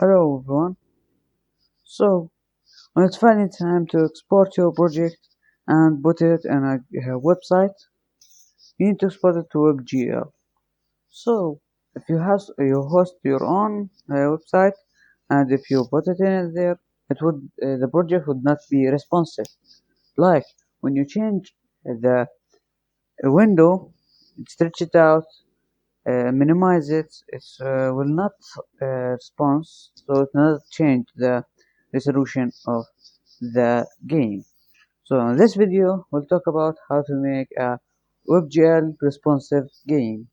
Hello everyone. So, when it's finally time to export your project and put it in a website, you need to export it to webgl. So, if you host your own website and if you put it in there, the project would not be responsive. Like when you change the window, stretch it out, minimize it, it will not respond, so it will not change the resolution of the game. So in this video we'll talk about how to make a WebGL responsive game.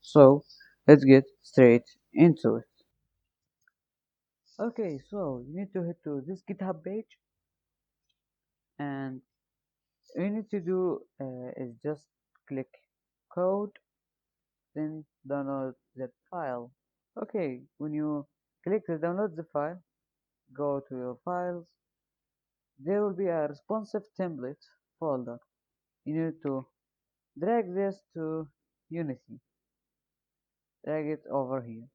So let's get straight into it. Okay, so you need to head to this GitHub page, and you need to do is just click code, then download that file. Okay, when you click to download the file, go to your files. There will be a responsive template folder. You need to drag this to Unity, drag it over here.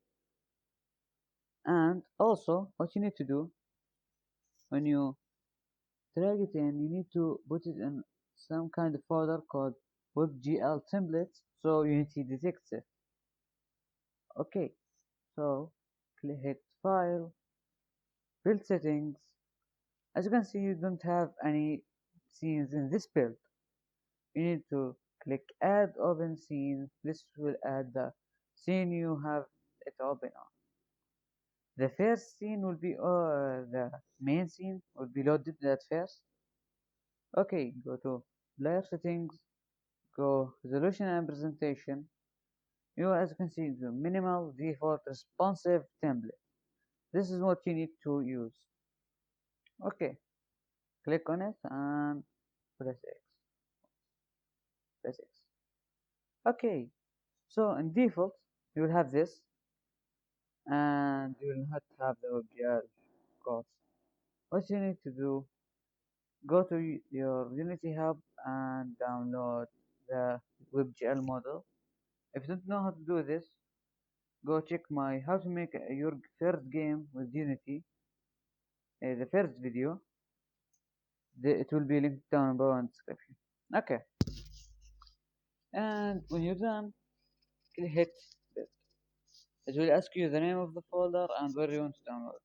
And also, what you need to do when you drag it in, you need to put it in some kind of folder called webgl templates so Unity detects it. Okay, so hit File, Build Settings. As you can see, you don't have any scenes in this build. You need to click Add Open Scene. This will add the scene you have it open on. The first scene will be the main scene will be loaded at first. Okay, go to Player Settings, go Resolution and Presentation. As you can see, the minimal default responsive template. This is what you need to use. Okay, click on it and press X. Press X. Okay, so in default, you will have this, and you will not have the WebGL course. What you need to do, go to your Unity Hub and download the WebGL model. If you don't know how to do this, go check my how to make your first game with Unity, the first video. It will be linked down below in the description. Okay, and when you're done, hit build. It will ask you the name of the folder and where you want to download.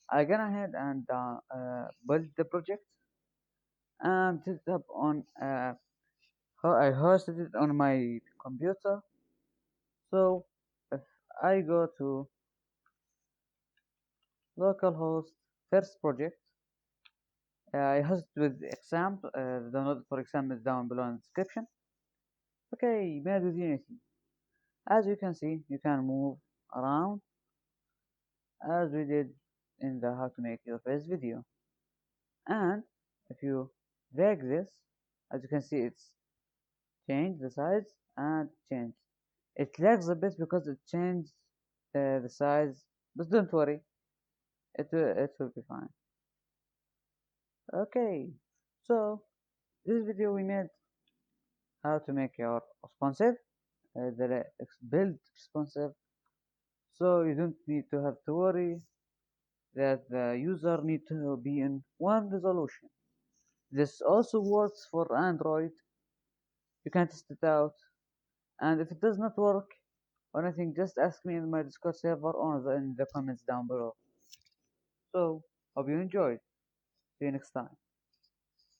I gone ahead and build the project and set it up on I hosted it on my computer. So if I go to localhost first project, I host with example. The download for example is down below in the description. Okay, made with Unity. As you can see, you can move around as we did in the how to make your first video. And if you drag this, as you can see, it's changed the size and changed. It lags a bit because it changed the size, but don't worry, it will be fine. Okay, so this video we made how to make your responsive, the build responsive, so you don't need to have to worry that the user need to be in one resolution. This also works for Android. You can test it out, and if it does not work or anything, just ask me in my Discord server or in the comments down below. So hope you enjoyed. See you next time.